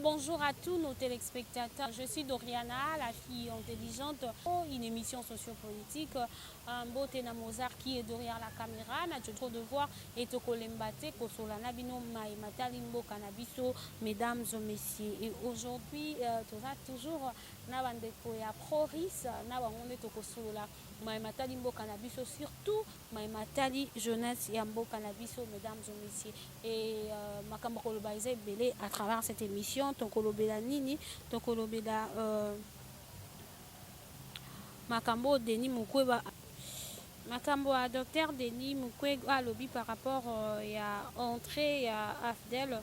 Bonjour à tous nos téléspectateurs. Je suis Doriana, la fille intelligente, une émission sociopolitique. Mbotena Mozart qui est derrière la caméra. N'a trop de voir et Tokolembate, Kosolana Bino, Maimatalimbo, Cannabiso, mesdames et messieurs. Et aujourd'hui, toujours Nabandeko ya Proris, Nabangonde Tokosola, Maimatalimbo, Cannabiso, surtout Maimatali, jeunesse Yambo, Cannabiso, mesdames et messieurs. Et Makambo Kolobaïze Belé à travers cette émission. Ton kolobela nini ton kolobela makambo Denis Mukwege makambo à docteur Denis Mukwege a lobby par rapport à entrée à AFDEL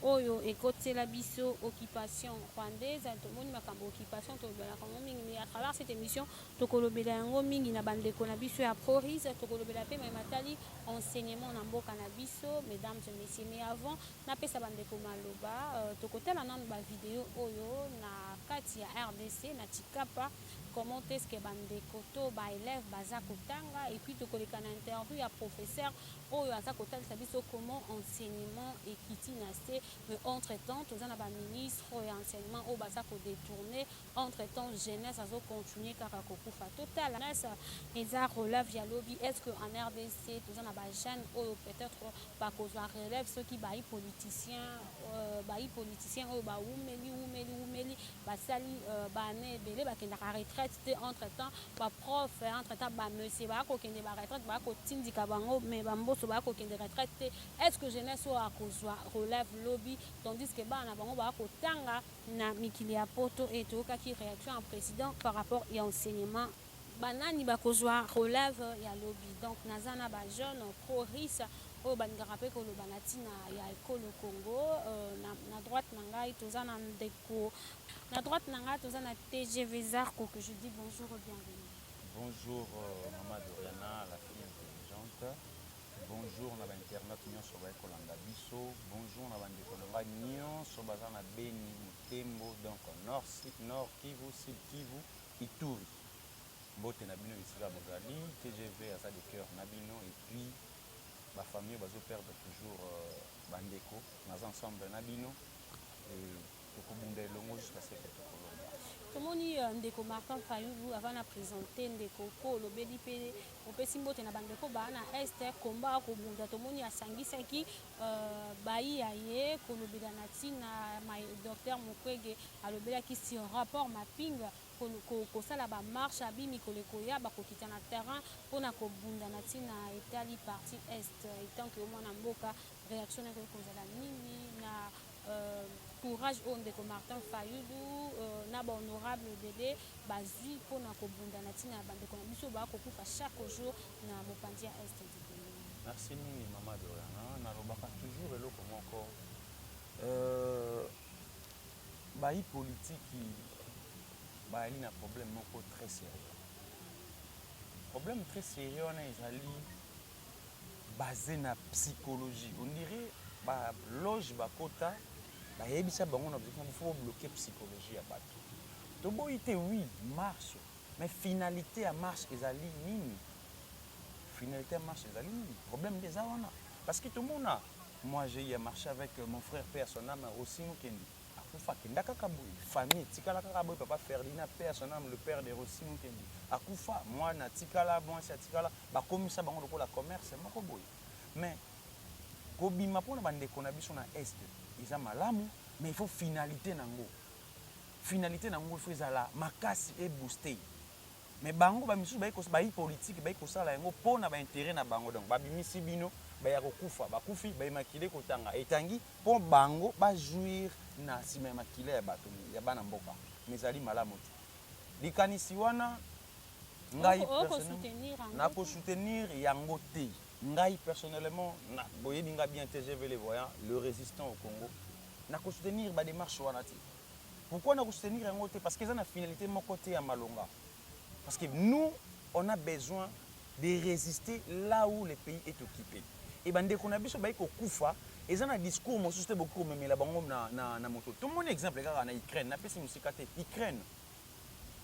oyo ekotela biso occupation rwandaise tomoni makambo occupation tolobela kango mingi mais à travers cette émission tokolobela yango mingi na bandeko na biso ya Proris tokolobela pe Maimatali enseignement na mboka na biso mesdames et messieurs. Mais avant napesa bandeko maloba tokotela nanu ba vidéo oyo na kati ya RDC na Chikapa comment est-ce que bandeko to ba élève baza kotanga et puis tokoleka na interview ya professeur oyo aza kotalisa biso comment enseignement ekiti na se. Mais entre-temps, tous les ministres et enseignement au baza ko détourner. Entre-temps, jeunesse a continué car kokufa total. Jeunesse eza relève via lobby. Est-ce que en RDC tous les jeunes ou peut-être pas qu'on relève ceux qui baillent politiciens ou ba oumeli basali bané belé ba kenda retraite entre-temps ba prof entre-temps ba monsieur ba ko kende ba retraite ba ko tindika bango mais ba mboso ba ko kende retraite. Est-ce que jeunesse o akozwa relève lobby tandis que bana bango ba ko tanga na mikili ya poto et toka ki réaction en président par rapport à enseignement banani ba kozwa relève ya lobby. Donc nazana ba jeune Proris oyo balingaka mpe koloba na ntina ya ekolo Congo na droite na ngai toza na ndeko na droite na ngai toza na TGV Zarko que je dis bonjour et bienvenue. Bonjour Maman Doriana, la fille intelligente. Bonjour na ba internet nyonso baekolanda biso. Bonjour na bandeko na ngai nyonso baza na Beni, Mutembo, donc nord, sud, nord, Kivu, sud Kivu, Ituri. Mbote na bino isika bozali, TGV aza de cœur na bino et puis la famille va perdre toujours bandeko nas ensemble na bino et tokobunda elongo jusqu'à ce que tokolonga. Tomoni ndeko Martin Fayulu avant na présenter ndeko ko lobeli pe opesi mbote na bandeko ba na Esther komba ko bunda tomoni asangisaki bayi aye ko lobela na tina docteur Mukwege alobela ki si rapport mapping kosala ba marche abimi kolekoya bakokita na terrain pona kobunda na tina etali partie est etant que omona mboka réaction na kozala nini na courage au ndeko Martin Fayulu na ba honorable bébé bazui pona kobunda na tina bandeko na biso ba kokufa chaque jour na mopanzi ya est du pays. Merci mingi Maman Doriana na lobaka toujours eloko moko bayi politique bali na problème moko très sérieux. Problème très sérieux na ezali basé na psychologie. On dirait ba loge ba kota ba yebisa bango na objectif il faut bloquer psychologie ya bato. To boité oui marche mais finalité à marche ezali nini? Finalité à marche ezali nini? Problème des awana parce que tout le monde moi j'ai marché avec mon frère père son âme aussi Mukendi. Famille, Tikala Karaboy, papa Ferdinand, père, son âme, le père de Rossi Mukendi. Akufa, moi, na Tikala, bon, c'est Tikala, bah, comme ça, bon, la commerce, c'est mon boy. Mais, Kobi, ma pour la bande qu'on a vu sur la Est, ils ont malamu, mais il faut finalité nango. Finalité nango, il faut la makasi et booster. Mais bango, bah, monsieur, bah, politique, bah, ça, là, pour na intérêt na bango, donc, bah, bimisi bino. Bayakokufa bakufi bayimakile kotanga etangi po bango ba jouir na sima ya makile ya bato ya bana mboka mezali malamu te likanisi wana ngai na ko soutenir yango te ngai personnellement na boyebi nga bien TGV les voyants le résistant au Congo na ko soutenir ba démarche wana te. Pourquoi na ko soutenir yango te? Parce que ça na finalité mon côté ya malonga, parce que nous on a besoin de résister là où le pays est occupé. Et bande qu'on a biso ba ko kufa eza na discours mo susté beaucoup mais la bango na moto. Tout mon exemple gars na Ukraine na pesi musika te Ukraine.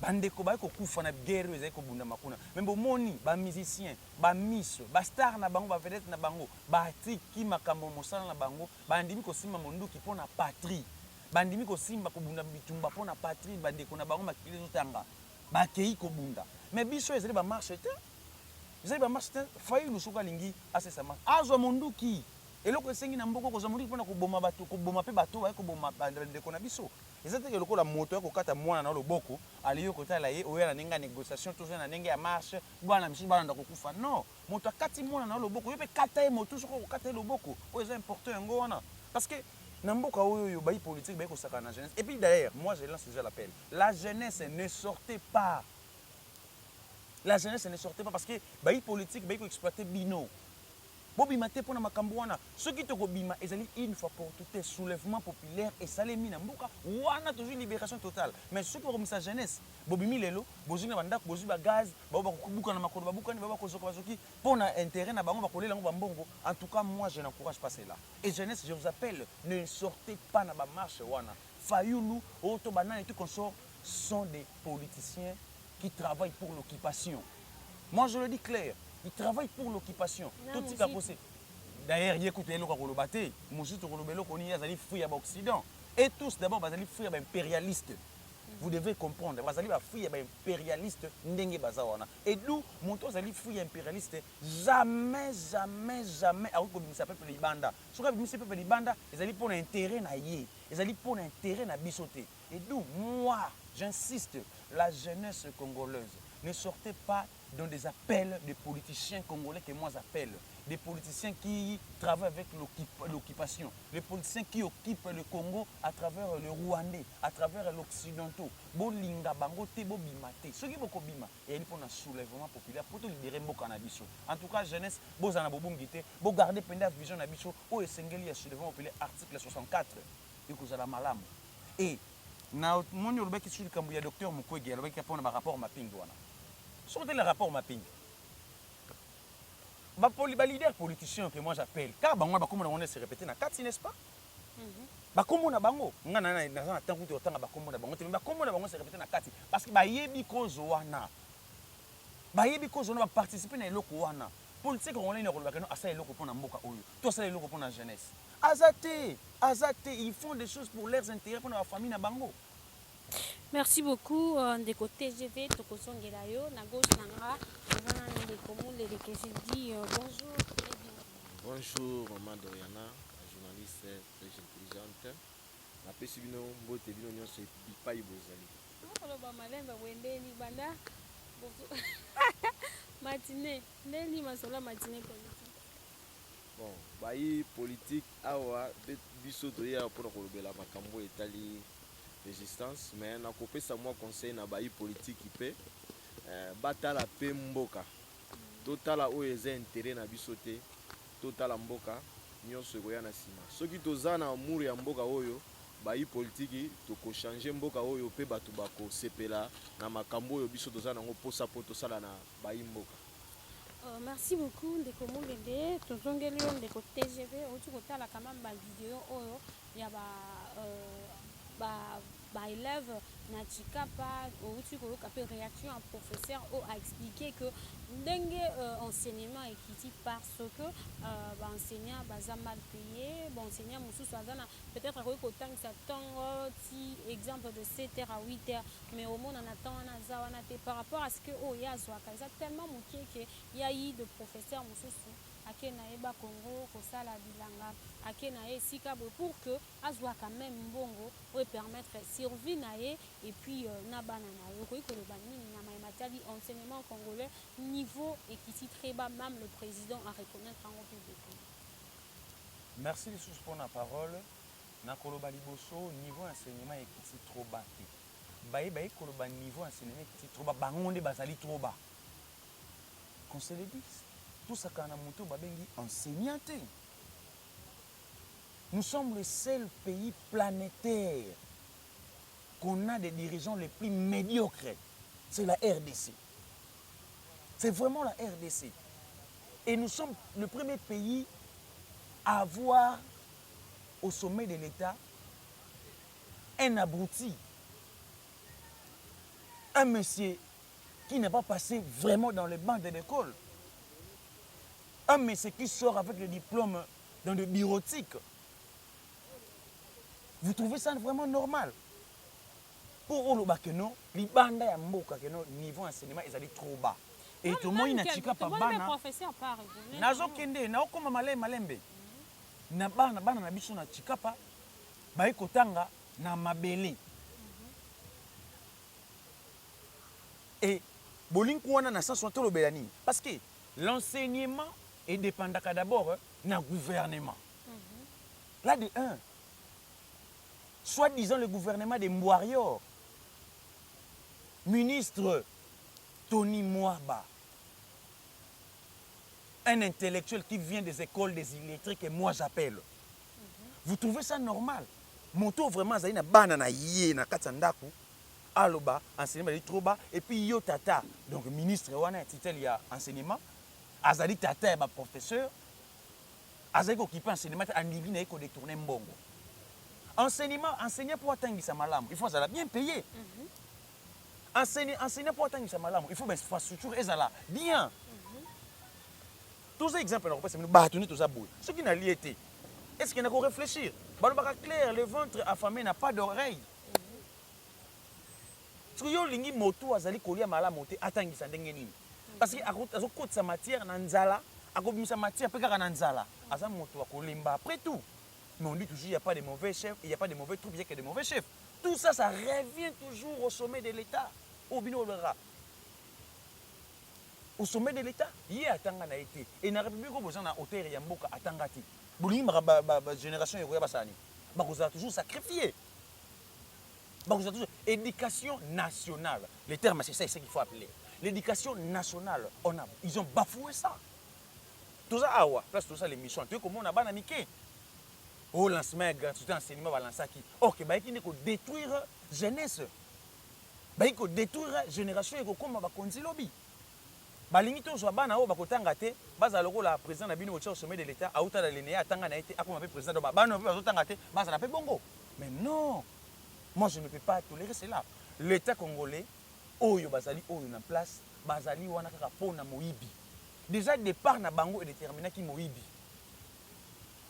bandeko baye kokufa na guerre oyo ezali kobundama kuna me bomoni bamusicien bamiso bastar na bango bavedete na bango batiki makambo mosala na bango bandimi kosimba monduki mpo na patrie bandimi kosimba kobunda bitumba mpo na patrie bandeko na bango makili ezotanga bakei kobunda me biso ezali bamarche te ezali bamarche te Fayulu soki alingi asesa marche azwa monduki eloko esengi na mboka kozwa monduki mpona koboma bato koboma mpe bato baye koboma bandeko na biso eza teke lokola moto ya kokata mwana na loboko aliyo kotala ye oya na ndenge ya négociation toza na ndenge ya marche bwana misusu balanda kokufa non moto akati mwana na loboko yo mpe kata ye moto soki okokata ye loboko oyo eza important yango wana parce que na mboka oyo bayi politique bayi kosaka na jeunesse et puis d'ailleurs moi je lance déjà l'appel la jeunesse ne sortez pas la jeunesse ne sortez pas parce que bayi politique bayi koexploiter bino bobima te mpona makambo wana soki tokobima ezali une fois pour toutes soulèvement populaire esalemi na mboka wana tozwi libération totale mais soki bakomisa jeunesse bobimi lelo bozwi na bandako bozwi bagaz bao bakobuka na makolo babukani bao bakozoka bazoki mpona intérêt na bango bakolela yango bambongo en tout cas moi je n'encourage pas cela et jeunesse je vous appelle ne sortez pas na bamarche wana Fayulu oto banani tout consort sont des politiciens qui travaillent pour l'occupation moi je le dis clair. Ils travaillent pour l'occupation. Tout ce qui est possible. D'ailleurs, il y a écouté le Kolobate, Moussou Kolobelo, on y a des fruits à l'Occident. Et tous, d'abord, ils ont des fruits impérialistes. Vous devez comprendre. Ils ont des fruits impérialistes. Et nous, mon tour, ils ont des fruits impérialistes. Jamais, jamais, jamais. Alors, comme ça s'appelle les bandas. Ce que ça s'appelle les bandas, ils ont pour l'intérêt na yé. Ils ont pour l'intérêt na bisoté. Et d'où, moi, j'insiste, la jeunesse congolaise, ne sortez pas dans des appels de politiciens congolais que moi j'appelle, des politiciens qui travaillent avec l'occupation, des politiciens qui occupent le Congo à travers le Rwandais, à travers l'Occidentaux. Bolinga bango te bo bimate. Ce qui boko bima et il faut un soulèvement populaire pour libérer mboka na biso. En tout cas jeunesse, bozana bobungité, bo garder penda vision na biso o esengeli ya soulèvement populaire article 64 ikozala malamu. Et na moni olobaki sur kambu ya docteur Mukwege alobaki pona ba rapport mapingi wana. Sortez le rapport mapping. Les leaders politiciens que moi j'appelle, car on se répéter dans 4, n'est-ce pas? Bakomo na bango, nga na na tangu te otanga bakomo na bango, te bakomo na bango se répéter na 4 parce que ba yebi kozo wana. Ba yebi kozo na participer na eloko wana. Politique congolaise na kolobaka no asa eloko pona mboka oyo. To asa eloko pona jeunesse. Azate, ils font des choses pour leurs intérêts pour la famille na bango. Merci beaucoup ndeko TGV tokosongela yo na gauche nanga wana ndeko mulele que je dis bonjour. Bonjour maman Doriana, journaliste très intelligente. Na pesi bino mbote bino nyonso bipai bozali. Koloba malemba wendeni banda. Matinée, ndeni masola matinée politique. Bon, bayi politique awa biso to ya pour kolobela makambo etali résistance mais na kopesa moi conseil na bayi politique pe batala pe mboka totala oyo eza intérêt na biso te totala mboka nyonso ekoya na nsima soki toza na amour ya mboka oyo bayi politique tokochange mboka oyo pe bato bakosepela na makambo oyo biso toza nango posa po tosala na bayi mboka. Merci beaucoup ndeko mulele tozongeli yo ndeko TGV outi kotala kama ba vidéo oyo ya ba élève na chikapa outi koyoka pe réaction un professeur a expliqué que ndenge enseignement ekiti parce que ba enseignant baza mal payé bon enseignant mosusu azana peut-être akoki kotangisa ntongo ti exemple de 7h à 8h mais omona na ntango wana aza wana te par rapport à ce que oyo ye azwaka eza tellement mokie ke ya yi de professeur mosusu ake na ye bakongo kosala bilanga ake na ye esika boye pour que azwa quand même mbongo oyo permettre survie na ye et puis na bana na ye okoki koloba nini na mayema tali enseignement congolais niveau ekiti très bas même le président a reconnaître yango publiquement. Merci Lissus pour la parole. Na koloba liboso niveau enseignement ekiti trop bas te. Baye koloba niveau enseignement ekiti trop bas bangonde bazali trop bas. Qu'on se le dise. Tout ça quand on a monté babengi enseignant. Nous sommes le seul pays planétaire qu'on a des dirigeants les plus médiocres. C'est la RDC. C'est vraiment la RDC. Et nous sommes le premier pays à avoir au sommet de l'État un abruti. Un monsieur qui n'a pas passé vraiment dans les bancs de l'école. Un monsieur qui sort avec le diplôme dans le bureautique. Vous trouvez ça vraiment normal? Pour Oloba Keno, les bandes à Mboka Keno, niveau enseignement, ils allaient trop bas. Et tout le monde n'a pas de bana. Nazo kende, na okoma malembe. Na bana na biso na chikapa, ba kotanga na mabele. Et bolinku wana na sens wato lobelani parce que l'enseignement est dépendant d'abord na gouvernement. Là de un, soi-disant le gouvernement de Mbouarior, ministre Tony Mwaba, un intellectuel qui vient des écoles des illettrés que moi j'appelle. Vous trouvez ça normal? Moto vraiment zali na bana na yé na katsandaku aloba enseignement est trop bas et puis yo tata donc ministre wana titel ya enseignement azali tata ba professeur azali ko occupé enseignement andibi na ko détourner mbongo. Enseigner pour atteindre sa malamu, il faut ça bien payer. Enseigner pour atteindre sa malamu, il faut bien infrastructure et ça là bien. Tous ces exemples là, c'est nous battre tous à bout. Ce qui n'a lié été. Est-ce qu'il y a qu'à réfléchir? Balobaka clair, le ventre affamé n'a pas d'oreille. Parce que yo lingi moto azali kolia malamu te atteindre sa ndenge nini. Parce que azo côté sa matière na nzala, akobimisa matière pe kaka na nzala. Aza moto akolimba après tout. Mais on dit toujours qu'il n'y a pas de mauvais chefs, il n'y a pas de mauvais troupes, il n'y a que de mauvais chefs. Tout ça, ça revient toujours au sommet de l'État. Au sommet de l'État, il y a Tangana été. Et dans la République, on a hauteur et Yamboka à Tangati. La génération est toujours sacrifiée. Éducation nationale. Le terme, c'est ça qu'il faut appeler. L'éducation nationale, ils ont bafoué ça. Tout ça, place tout ça, les missions. Tu vois comment on a banamiqué. Au lancement gratuit enseignement va lancer qui OK ba qui ne ko détruire jeunesse ba ko détruire génération et ko comme ba konzi lobby ba lingi to zo bana o ba ko tanga te baza loko la président na bino au sommet de l'état a uta la linéa tanga na été akoma président do ba no ba tanga te baza na pe bongo. Mais non, moi je ne peux pas tolérer cela. L'état congolais oyo bazali oyo na place bazali wana kaka pona moyibi déjà départ na bango et déterminé qui moyibi.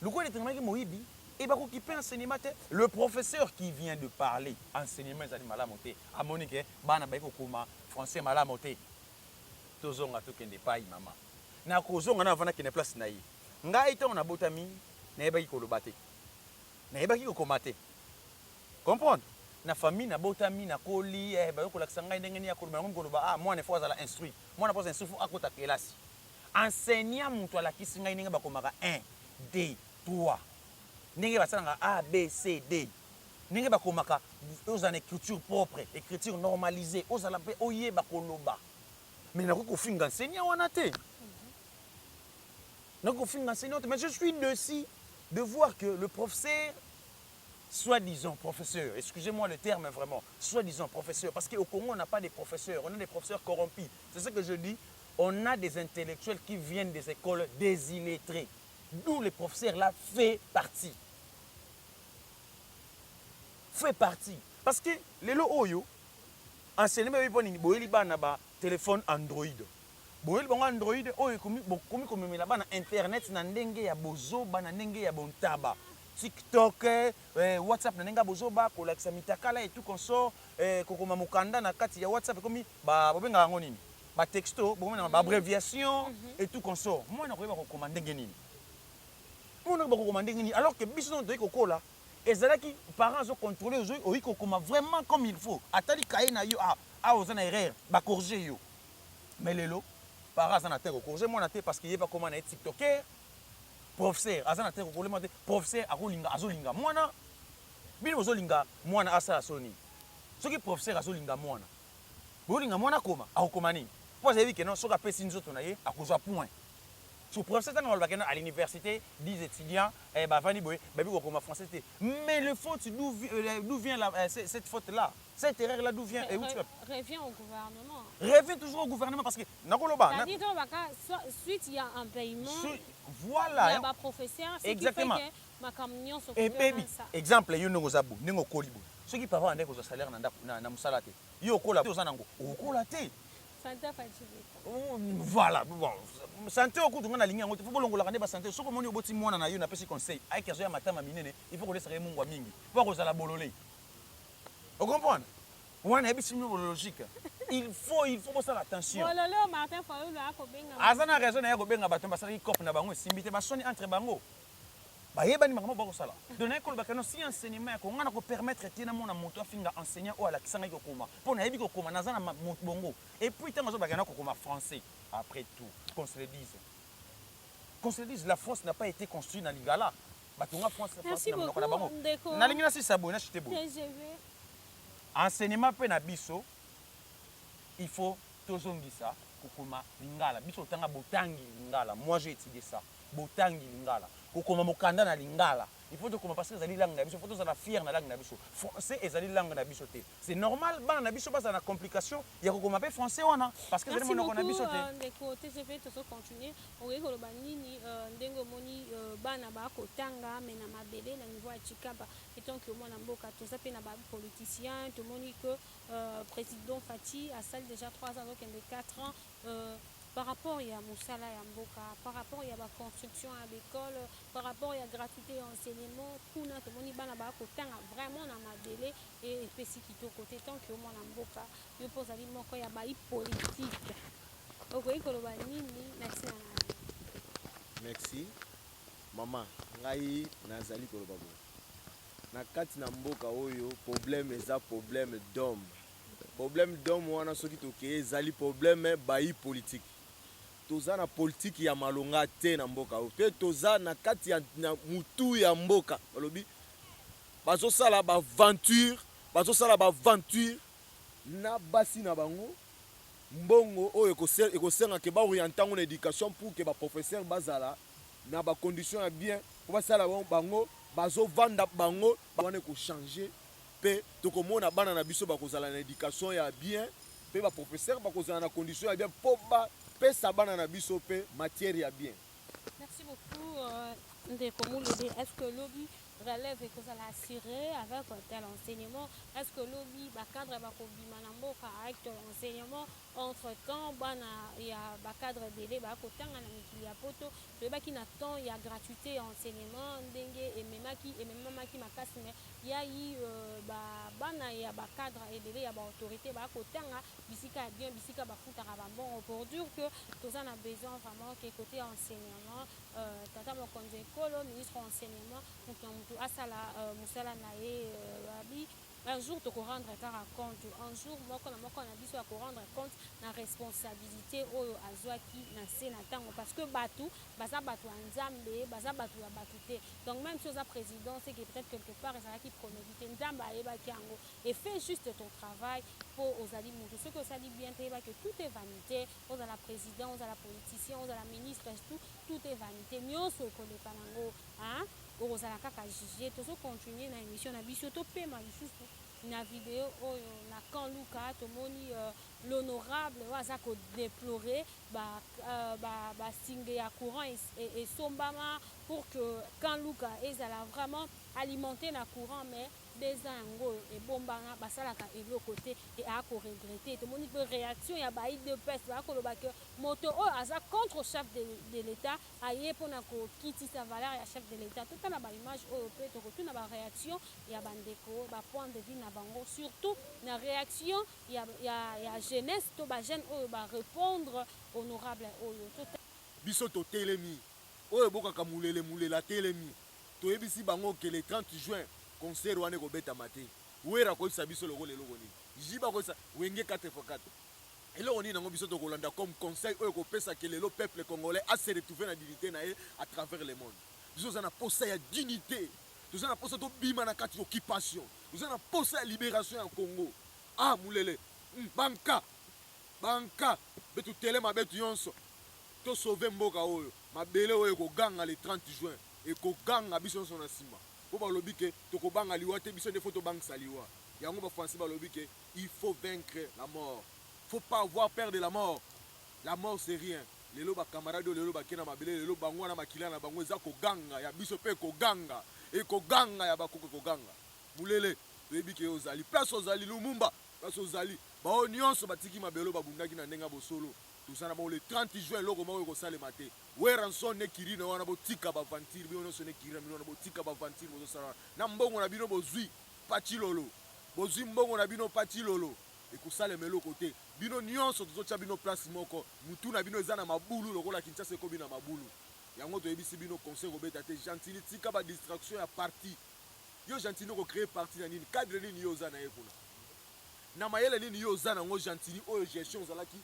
Le coup déterminé qui moyibi et bah qui peut enseignement le professeur qui vient de parler enseignement ils mal monter à monique bana ba ko kuma français mal monter tozonga to kende pai mama na kozonga na vana kene place na yi ngai to na botami na yeba ko lobate na yeba ko komate comprendre na famille na botami na koli ba ko lakisa ngai ndenge ni ya ko loba moi ne faut za la instruire moi na pas instruire faut akota kelasi enseignant muntu ala kisinga ndenge ba komaka 1 2 3 ndenge basalanga A B C D ndenge bakomaka ozana écriture propre écriture normalisée ozala pe oyeba koloba mais nako kofinga enseignant wana te nako kofinga enseignant mais je suis déçu de voir que le professeur soi-disant professeur, excusez-moi le terme vraiment, soi-disant professeur, parce qu'au Congo on n'a pas de professeurs, on a des professeurs corrompus. C'est ce que je dis, on a des intellectuels qui viennent des écoles des illettrés. D'où les professeurs là fait partie. Fait partie. Parce que les lo oyo, enseignement boyeli bana ba téléphone Android. Boyeli bango Android oyo komi là bana internet na ndenge ya bozoba na ndenge ya bontaba. TikTok, WhatsApp na ndenge bozoba ko lakisa mitakala et tout consort kokoma mukanda na kati ya WhatsApp komi ba bobenga ngo nini? Ba texto, ba abréviation et tout consort. Moi na koyeba ko commander nini? Alors que biso de kokola ezalaki parents ont contrôlé oyi kokoma vraiment comme il faut atali kaye na yo ozana erreur ba corriger yo mais lelo parents ana te corriger moi na te parce qu'il y a pas comment na TikToker professeur azana te corriger moi te professeur azolinga mwana bino ozolinga mwana asa soni soki professeur azolinga mwana bolinga mwana koma akoma nini moi j'ai vu que non soka pesi nzoto na ye akozwa point. Sous professeur à l'université, 10 étudiants, français. Mais le faute, d'où vient cette faute-là? Cette erreur-là, d'où vient? Revient au gouvernement. Revient toujours au gouvernement parce que... Suite, il y a un paiement. Voilà. Il y a un professeur. Exactement. makambo nyonso et baby exemple yo ndenge oza bo ndenge okoli bo soki papa ande kozwa salaire na mosala te yo okola oza nango okola te Santa Fajibeta. Voilà, bon. Santé au coup de mon aligné, il faut bolongola kande ba santé. Soko moni oboti mwana na yo na pesi conseil. Ay kezo ya matama minene, il faut que laisser mungu mingi. Pas que ça la bololé. Vous comprenez? Wana ebi simi logique. Il faut faire attention. Bololo Martin Fayulu ako benga. Azana raison na ko benga bato basala ki cop na bango simbite ba soni entre bango. Ba yebani makambo ba ko sala. Donner ko bakano si enseignement ko ngana ko permettre tina mona moto afinga enseignant o ala kisanga ko koma. Pona yebi ko koma nazana bongo. Et puis tant bakana ko koma français après tout. Qu'on se le dise, la France n'a pas été construite dans l'Ingala. Merci beaucoup. Nalingina si sabona chite bo. Enseignement pe na biso. Il faut tozongisa kokoma lingala. Biso tanga botangi lingala. Moi j'ai étudié ça. Botangi lingala. Kokoma mokanda na lingala. Il faut que parce que ezali langue na biso, il faut que fier na langue na biso. Français ezali langue na biso te. C'est normal ba na biso ba na complication, ya kokoma pe français wana parce que ezali monoko na biso te. Ndeko te je vais toujours continuer. Oye ko loba nini ndengo moni bana ba ko tanga mais na mabele na niveau ya Chikapa etant que mona mboka to ça pe na ba politicien, to moni que président Fati a salle déjà 3 ans donc 4 ans par rapport à Moussala et Mboka, par rapport à la construction à l'école, par rapport à la gratuité et enseignement, pour nous, tout le monde vraiment dans ma délai et spécifique côté tant que moi Mboka, je pose à dire qu'il y a une politique. Merci. Maman, ngai nazali kolobabo. Na kati na mboka oyo problème eza problème d'homme. Problème d'homme wana soki toke ezali problème bayi politique. Toza na politique ya malonga te na mboka oyo. Pe toza na kati ya mutu ya mboka. Balobi bazo sala ba aventure na basi na bango. Mbongo oyo ekosenga ke ba orientango na éducation pour que ba professeur bazala na ba condition ya bien pour basala bango bazo vanda bango wana ko changer pe tokomona bana na biso bakozala na éducation ya bien pe ba professeur bakozala na condition ya bien po ba pesa bana na biso pe matière ya bien. Merci beaucoup Ndeko Moulede. Est-ce que lobby relève et que ça l'a assuré avec tel enseignement? Est-ce que lobby cadre avec l'enseignement entre temps il y a cadre délai il y a poto qui n'attend il y a gratuité enseignement dengue et même qui m'a cassé mais il y a eu il y a cadre et délai il y a autorité bisika bien bisika bafuta bon pour dire que tout ça a besoin vraiment que côté enseignement tata mokonzi ekolo ministre enseignement asala musala na ye babi un jour tu rendre compte un jour moko na biso ya rendre compte na responsabilité oyo azwaki na se na tango parce que bato baza bato ya nzambe baza bato ya bato te donc même si oza président c'est que peut-être quelque part ezalaki prémédité nzambe ayebaki yango et fais juste ton travail po ozali moto soki osali bien te yeba que tout est vanité ozala président ozala politicien ozala ministre tout est vanité nyonso ekoleka nango ozala kaka juge tozo continuer na émission na biso topema lisusu na vidéo oyo na Quand Luka tomoni l'honorable aza ko déplorer singe ya courant et sombama pour que Quand Luka ezala vraiment alimenter na courant mais des ans et bombanga basalaka eloko te et a ko regretter tomoni pe réaction ya baï de peste ba ko loba que moto o aza contre chef de l'état aye pona ko kiti sa valeur ya chef de l'état tout na ba image o pe to ko tuna ba réaction ya bandeko ba point de vue na bango surtout na réaction ya jeunesse to ba jeune o ba répondre honorable oyo biso to telemi oyo bokaka mulela telemi to yebisi bango que le 30 juin concert wane ko beta maté wera ko isa biso loko lelo koni jiba ko isa wenge 4x4 eloko nini nango biso to kolanda comme conseil oyo ko pesa que le peuple congolais a se retrouver na dignité na à travers le monde biso za na posa ya dignité biso na posa to bima na kati occupation biso na posa ya libération ya Congo mulele banka betu telema betu yonso to sauver mboka oyo mabele oyo ko ganga le 30 juin et ko ganga biso so na sima po balobi ke tokobanga liwa te biso nde faut tobangisa liwa yango bafansi balobi ke il faut vaincre la mort faut pas avoir peur de la mort c'est rien lelo bacamarade oyo lelo bakei na mabele lelo bango wana makila na bango eza koganga ya biso mpe koganga ekoganga ya bakoko ekoganga mulele toyebi ke ozali place ozali lumumba place ozali bao nyonso batiki mabele babundaki na ndenge ya bosolo toza na bango le 30 juin eloko moko ekosalema te weranson ne kiri na wana botika bavantire bino nyonso ne kiri na bino wana botika bavantire bozosala wana na mbongo na bino bozwi pachilolo bozwi mbongo na bino pachilolo ekosalema eloko te bino nyonso tozotia bino place moko mutu na bino eza na mabulu lokola kinshasa ekobi na mabulu yango toyebisi bino conseil kobeta te gentili tika badistraction ya parti yo gentili okocrée parti na nini cadre nini yo oza na ye kuna na mayele nini yo oza nango gentili oyo gestion ozalaki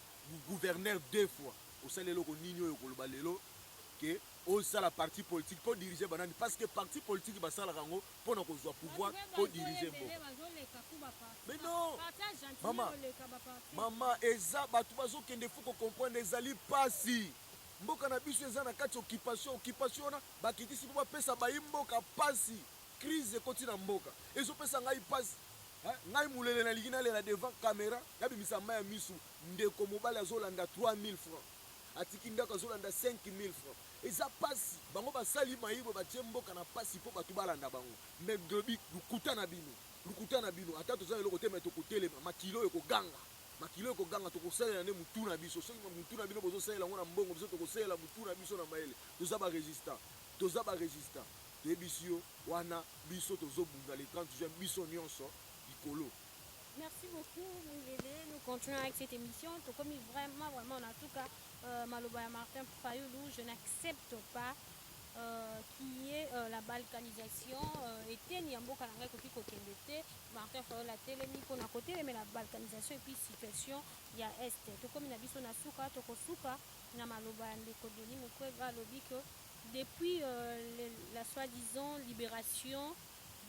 gouverneur 2 fois osali eloko nini oyo koloba lelo ke osala parti politique mpo dirige banani parce que parti politique basalaka yango mpona kozwa pouvoir mpo dirige mboka mais non mama eza bato bazokende fo kocomprendre ezali pasi mboka na biso eza na kati occupation wana bakitisi mpo bapesa bayi mboka pasi crise ekoti na mboka ezopesa ngai pasi ngai mulele nalingi nalela devant caméra nabimisa mai ya misu ndeko mobali azolanda 3000 francs atiki ndako azolanda 5000 francs eza pasi bango basali mayibo batie mboka na pasi mpo bato balanda bango me globi lukuta na bino ata toza eloko te me tokotelema makilo ekoganga tokosalela nde mutu na biso soki mutu na bino bozosalela yango na mbongo biso tokosalela mutu na biso na mayele toza baresistant toyebisi yo wana biso tozobunda le 30 juin biso nyonso likolo. Merci beaucoup, Moulele. Nous continuons avec cette émission. Tout comme vraiment, en tout cas, Malobaya Martin Fayoulou, je n'accepte pas qu'il y ait la balkanisation. Et Tenyambo Kananga Koki Kokendete, Martin Fayoulou la télémi pour la côté, mais la balkanisation et puis situation, il y a Est. Tout comme Nabiso Nasuka, Tokosuka, Namalobaya Ndekodeni, Mukwega Lobiko, depuis la soi-disant libération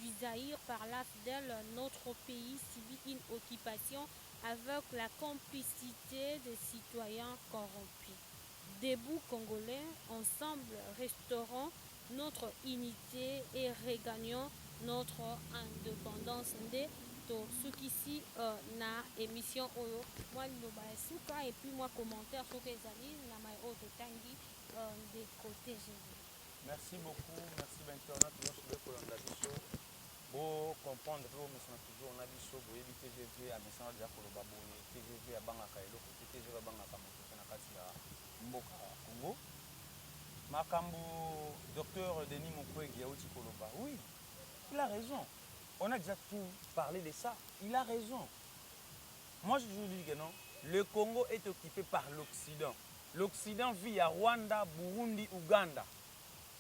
du Zaïre par l'AFDEL, notre pays subit une occupation avec la complicité des citoyens corrompus. Debout Congolais, ensemble restaurons notre unité et regagnons notre indépendance. Ce qu'ici na émission Oyo, moi Suka et puis moi commentaire sur les amis, na mai auto tangi des côtés. Merci beaucoup, merci d'internet, nous sommes pour comprendre que nous sommes toujours en abisso pour éviter TGV à message de la Kolobaboye, TGV à Bangaka et l'autre TGV à Bangaka, Mboka Congo. Makambo, docteur Denis Mukwege Yaouti Koloba, oui, il a raison. On a déjà tout parlé de ça. Il a raison. Moi, je vous dis que non. Le Congo est occupé par l'Occident. L'Occident via Rwanda, Burundi, Ouganda.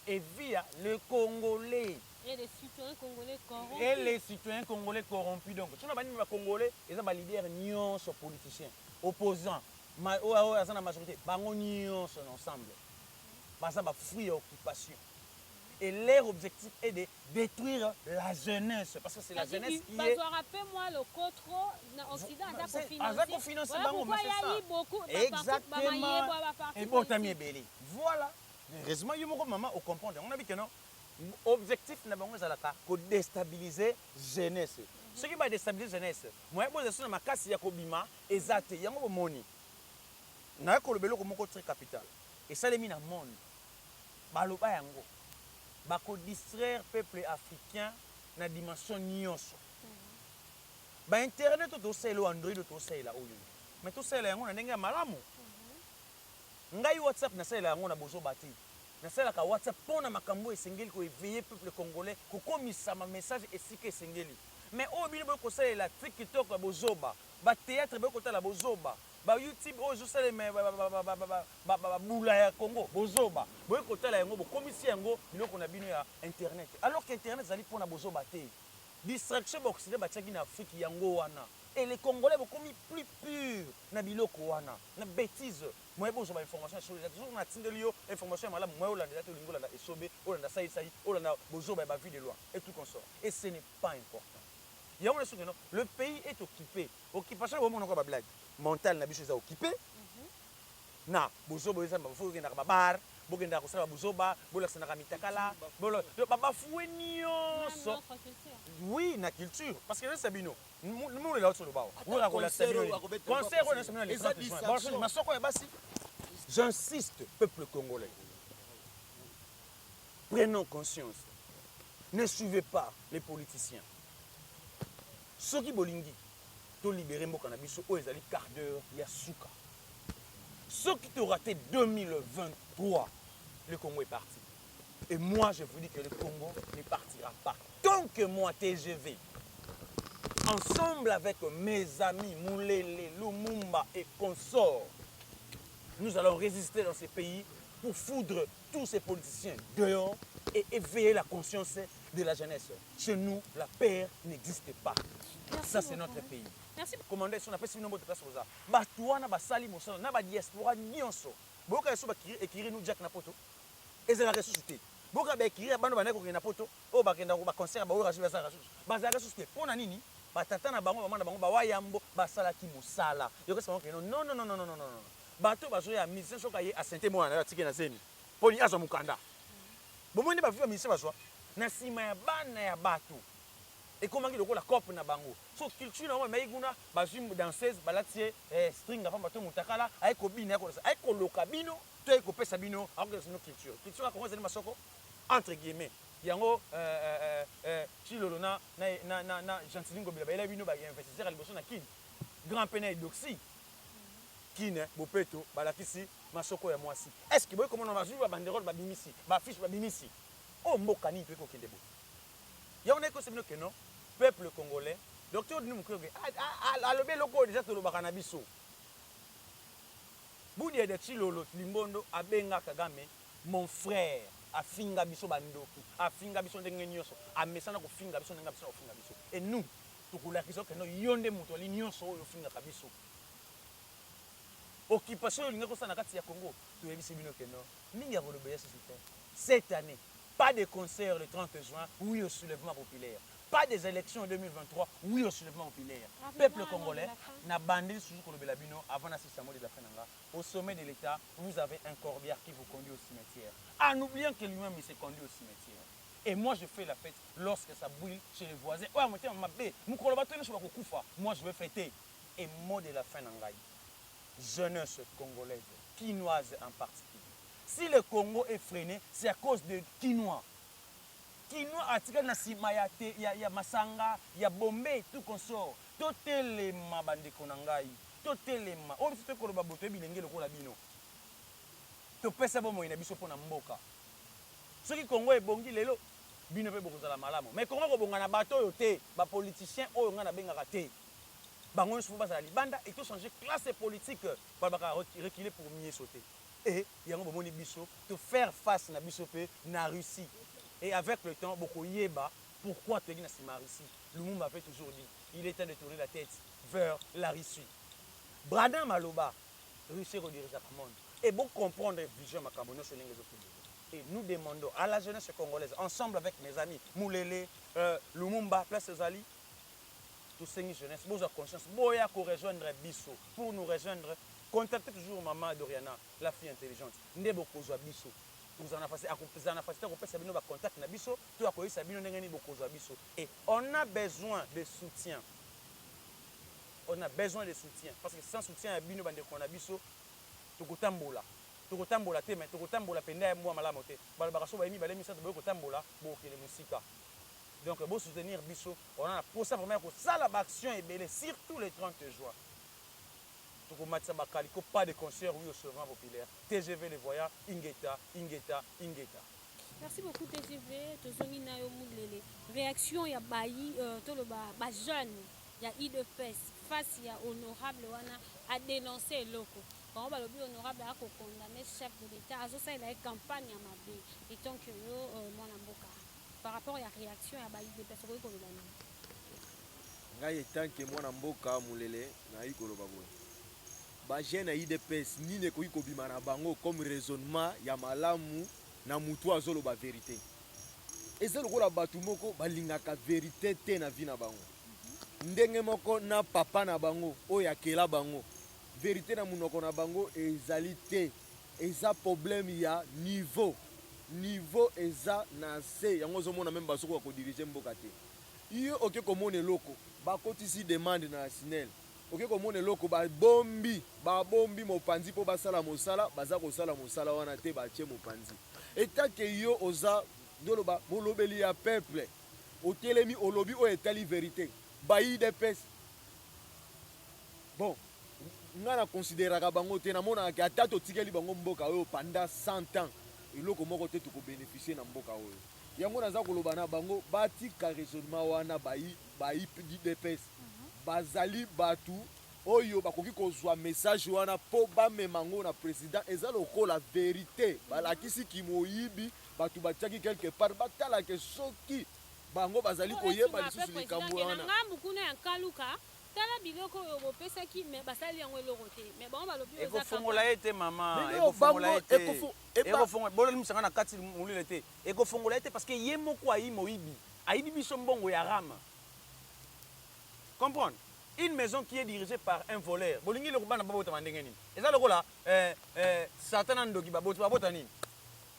Et via le Congolais. Et les citoyens congolais corrompus. Et les citoyens congolais corrompus. Donc, si on a des Congolais, ils ont des leaders nions politiciens, opposants, la majorité, ils sont ensemble. Parce qu'ils ont fui l'occupation. Et leur objectif est de détruire la jeunesse. Parce que c'est la jeunesse qui est... Rappelle-moi le Cotro, l'Occident a cofinancé. Voilà pourquoi il y a eu beaucoup de exactement. Et bon, t'as mis belé. Voilà. Heureusement, il y a beaucoup de mamans au comprendre. On a vu que non. Objectif n'a pas de déstabiliser la jeunesse. Ce qui va déstabiliser la jeunesse, moi, je suis dans ma casse, il y a Kobima, exact, il y a un money. Il y a un très capital. Et ça, les mines à monde. Baloba yango. Bako distraire peuple africain dans la dimension nyonso. Ba internet to selo Android to selo oyo. Mais to selo yango na ndenge ya malamu. Ngai WhatsApp na selo yango na bozo bati. Na selo ka WhatsApp pona makambo esengeli ko éveiller peuple congolais ko komisa ma message esika esengeli. Mais oyo bino bo ko selo la TikTok ba bozoba, ba théâtre bo ko tala bozoba. Ba YouTube oyo sele me ba bula ya Congo bozoba boye kotala yango bokomisi yango biloko na bino ya internet alors que internet zali pona bozoba te distraction ba occident ba tiaki na Afrique yango wana et les Congolais bokomi plus pur na biloko wana na bêtise moi bozoba information sur les toujours na tindeli yo information malamu moi olanda te lingola na esobe olanda sai olanda bozoba ba vie de loi et tout consort et ce n'est pas important yango le pays est occupé occupation au monde ko ba blague mental na biso eza occupé na bozoba eza bafo kenda ka bar bokenda ko sala bozoba bolakisa na mitakala bolo baba foué nyonso oui na culture parce que c'est bino nous les autres lo bawo on a ko la sabino concert on a semaine les masoko ya basi J'insiste, peuple congolais. Prenons conscience. Ne suivez pas les politiciens. Ceux qui bolingi, to libéré mboka na biso, o ezali quart d'heure, ya souka. Ceux qui t'ont raté 2023, le Congo est parti. Et moi, je vous dis que le Congo ne partira pas. Tant que moi, TGV, ensemble avec mes amis Moulele, Lumumba et consorts, nous allons résister dans ces pays pour foudre tous ces politiciens dehors et éveiller la conscience de la jeunesse. Chez nous, la paix n'existe pas. Merci Ça, c'est beaucoup. notre pays. Merci. Commandé, si on a fait nombre de places aux arts, Batouana, Basali, Moussala, Naba diaspora, Nyonso. Boka Yassou, écrire nous Jack Napoto. Et c'est la ressuscité. Boka écrire, Bano Banako, Napoto, au Bakenda, concert, Baoura, Bazara ressuscité. Pour Nanini, Batata, Bango, Maman, Bango, Bawayambo, Basala, Kimoussala. Non, non, non, non, non, non, non, non. Bateau, Bazoya, Mission Sokaye, à Saint-Témoin, à Tikena Zeni. Poli Azo Mukanda. Bon, moi, je n'ai pas vu un ministère, Nasima ya bana ya bateau. Et comment il y a la coupe na bango. So culture na mais iguna bazum danseuse balatie string avant bateau mutakala avec obine avec lokabino to avec pesa bino avec nos culture. Culture a comment c'est masoko entre guillemets. Yango chilolo na Jantilingo bila bela bino ba investisseur liboso na kin. Grand peine doxy. Kine bopeto balakisi masoko ya mwasi. Est-ce que boy comment on va jouer ba banderole ba bimisi, ba fiche ba bimisi. Oh mboka ni pe ko kende bo. Il y a un écho que non, peuple congolais, docteur Denis Mukwege, alobé loko déjà to lobaka na biso. Budi de Chilolo Limbondo abenga Kagame, mon frère, afinga biso bandoki, afinga biso ndenge nyonso, amesana ko finga biso ndenge biso finga biso. Et nous, tukula kiso que no yonde muto li nyonso oyo finga kabiso. Occupation linga ko sana kati ya Congo, to yebisi bino que non, mingi ya kolobé société. Cette année, pas de concert le 30 juin, oui au soulèvement populaire. Pas des élections en 2023, oui au soulèvement populaire. Peuple congolais, n'a bandé toujours pour le Belabino avant l'assistement de la Fenanga. Au sommet de l'État, vous avez un corbière qui vous conduit au cimetière. En oubliant que lui-même il s'est conduit au cimetière. Et moi je fais la fête lorsque ça brûle chez les voisins. Moi je vais fêter. Et mot de la Fenanga. Jeunesse congolaise, quinoise en particulier. Si le Congo est freiné, c'est à cause de Quinois. Quinois a tiré na simayate, il y a Masanga, il y a Bombay, tout consort. Tout les mabande konangai, tout les ma. On fait que le babote bilenge le kola bino. To pesa bomo ina biso pona mboka. Ce qui Congo est bongi lelo, bino pe boko la malamo. Mais Congo ko bonga na bato yo te, ba politicien oyo nga na benga te. Bango se ba za libanda et tout changer classe politique, ba reculer pour mieux sauter. Et il y a un moment de faire face à la Russie. Et avec le temps, beaucoup yeba, pourquoi tu es dans la Russie? Lumumba avait toujours dit, il est temps de tourner la tête vers la Russie. Bradan Maloba, Russie redirige le monde. Et pour comprendre la vision Makamono, c'est et nous demandons à la jeunesse congolaise, ensemble avec mes amis, Moulele, Lumumba, Place Zali, tous ces jeunesse, vous avez conscience, boya pour rejoindre Bisso, pour nous rejoindre. Contactez toujours maman Doriana, la fille intelligente. Ndebo kozwa biso. Vous en avez contact na biso, tu as connu Sabino Nengeni bokozwa biso. Et on a besoin de soutien. On a besoin de soutien parce que sans soutien à bino bande ko na biso, tokotambola. Tokotambola te mais tokotambola penda moi malamote. Balbaraso ba emi balemi sa to bokotambola bo kele musika. Donc pour soutenir biso, on a pour ça vraiment que ça la action est belle surtout le 30 juin. Pas de concert, oui, au soulèvement populaire. TGV, les voyants, Ingeta. Merci beaucoup, TGV. Tozongi na yo mulele. Réaction, il y a bailli, ba jeune, il y a IDFS, face, il y a honorable, à dénoncer le loco. Quand on va le plus honorable, à condamner le chef de l'État, à ça, il y a une campagne à ma vie. Et tant que yo, mon amboka. Par rapport à la réaction, il y a bailli IDFS, vous voyez ngai tant que mon amboka mulele, na yi koloba boy. Ba jeune IDPS nini ko bima na bango comme raisonnement ya malamu na mutu azolo ba vérité. Eza lokola batu moko balingaka vérité te na vie na bango. Ndenge moko na papa na bango oyo akela bango. Vérité na munoko na bango ezali te. Eza problème ya niveau. Niveau eza na se yango zo mona même basoko ko diriger mboka te. Iyo oke komone loko bakotisi demande na SNEL. oke komona eloko babombi mopanzi mpo basala mosala baza kosala mosala wana te batie mopanzi etake yo oza ndoloba molobeli ya peuple otelemi olobi oyo etali vérité bayi dps bon nga na considéraka bango te namonaka ata totikeli bango mboka oyo pendant 100 ans eloko moko te tokobénéficie na mboka oyo yango naza koloba na bango batika raisonnement wana bayi dps bazali batu oyo bakoki kozwa message wana mpo bamema ngo na président eza lokola vérité balakisi kimoyibi batu batiaki quelque part batalake soki bango bazali koyeba lisusu likambo wana tala biloko oyo bopesaki me basali yango eloko te me bango balobi ekofongola ye te mama ekofongola ye te ekofongola bololimisanga na kati molile te ekofongola ye te parce que ye moko ayi moyibi ayibi biso mbongo ya rama comprendre une maison qui est dirigée par un voleur bolingi eloko bana babotama ndenge nini eza lokola satana ndoki babota nini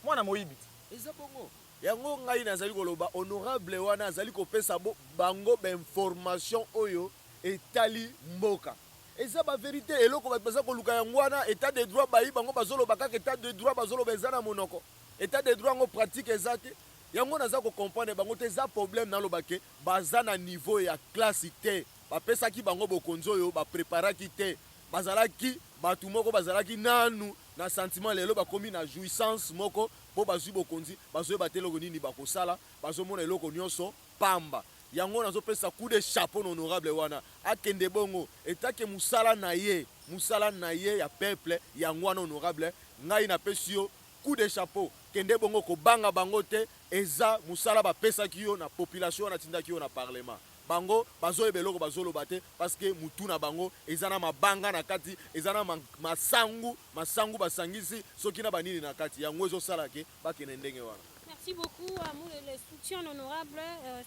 mwana moyibi te eza bongo yango ngai nazali koloba honorable wana azali kopesa bango bainformation oyo etali mboka eza bavérité eloko bato baza koluka yango wana état de droit bayi bango bazoloba kaka état de droit bazoloba eza na monoko état de droit yango pratique eza te yango naza kocomprendre bango te eza problème naloba ke baza na niveau ya classe te bapesaki bango bokonzi oyo bapreparaki te bazalaki bato moko bazalaki nanu na sentiment lelo bakomi na jouissance moko mpo bazwi bokonzi bazoyeba te eloko nini bakosala bazomona eloko nyonso pamba yango nazopesa coup de chapeau na honorable wana akende bongo etake musala na ye ya peuple yango wana honorable ngai napesi yo coup de chapeau kende bongo kobanga bango te eza musala bapesaki yo na population wana tindaki yo na parlement bango bazoyeba eloko bazoloba te parce que mutu na bango eza na mabanga na kati eza na masangu basangisi soki na banini na kati yango ezosala ke bakende ndenge wana. Merci beaucoup à vous le soutien honorable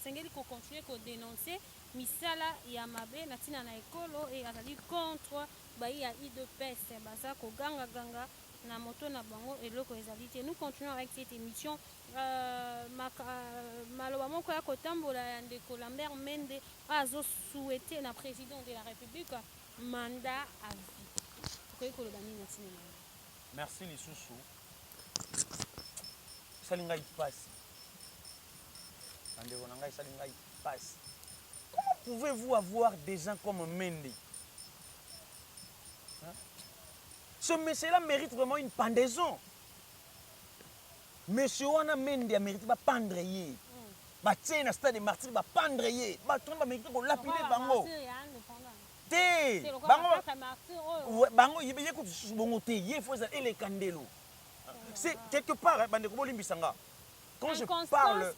sengeli ko continuer ko dénoncer misala ya mabe na tina na ekolo et azali contre bayi ya IDPS baza ko ganga na moto na bango eloko ezali te. Nous continuons avec cette émission maloba moko ya kotambola ya ndeko Lambert Mende azo souhaiter na président de la République mandat à vie. Koyi koloba nini na tina na. Merci lisusu. Salingai passe. Comment pouvez-vous avoir des gens comme Mende? Hein? Ce monsieur-là mérite vraiment une pendaison. Monsieur Wana Mende a mérité de pendre yé. Batien na stade de martyr ba pendre yé. Baton ba mérité ko lapider bango. Té. Bango yebeye ko bongo té yé faut ele kandelo. C'est quelque part bandeko bolimbisanga. Quand je parle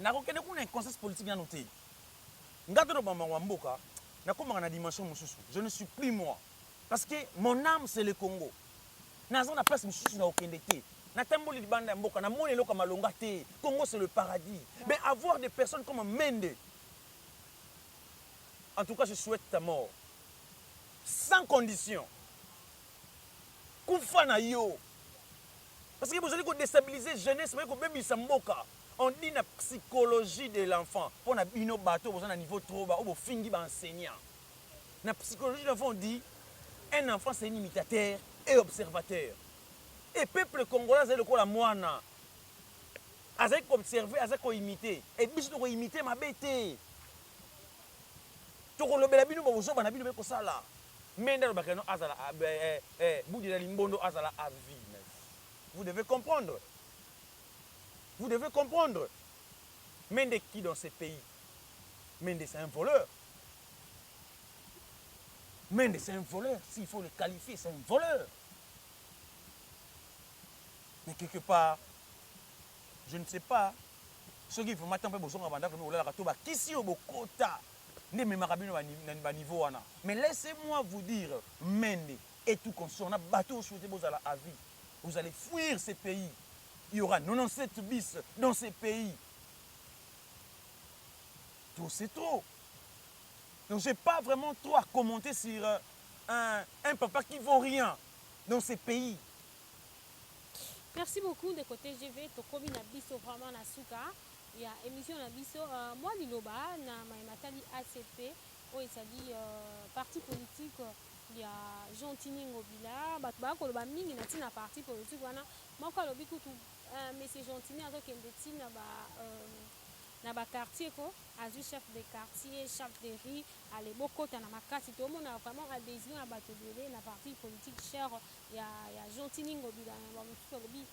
nakokende kuna inconscience politique ya noté. Ngato ba mboka nakoma na dimension mususu. Je ne suis plus moi parce que mon âme c'est le Congo. Nazo na place mususu na okende te. Na tamboli libanda mboka na moni loka malonga te. Congo c'est le paradis. Mais avoir des personnes comme Mende, en tout cas je souhaite ta mort sans condition. Kufa na yo. Parce que vous allez déstabiliser jeunesse, on dit la psychologie de l'enfant. Pour na bino bateau, vous avez un niveau trop bas, vous finissez par enseignant. La psychologie de l'enfant, on dit un enfant c'est un imitateur et observateur. Et peuple congolais, c'est le coup la moana. Azek observer, azek imiter. Et bis to imiter ma bête. To ko lobela bino bo zo bana bino be ko sala. Menda lo bakeno azala budi la limbondo azala à vie. Vous devez comprendre. Vous devez comprendre. Mende qui dans ces pays? Mende c'est un voleur. Mende c'est un voleur. S'il faut le qualifier, c'est un voleur. Mais quelque part, je ne sais pas. Ce qui faut m'attendre pour besoin avant que la katoba qui si au bokota ne me marabino à niveau ana. Mais laissez-moi vous dire, Mende et tout conscient, on a bateau souhaité à la vie. Vous allez fuir ces pays. Il y aura 97 bis dans ces pays. Tout c'est trop. Donc je n'ai pas vraiment trop à commenter sur un papa qui ne vaut rien dans ces pays. Merci beaucoup de côté GV. Tokobi na biso vraiment na suka. Il y a émission na biso. Moi liloba na maimatali ACP. oyo ezali parti politique ya Jontini Ngobila bato bakoloba mingi na ntina parti politique wana moko alobi kutu monsieur Jontini azokende ntina na baquartier ko azwi chef de quartier chef de riz alebokota na makasi tomona vraiment adhésion ya bato ebele na parti politique cher ya Jontini Ngobila bamosusu alobi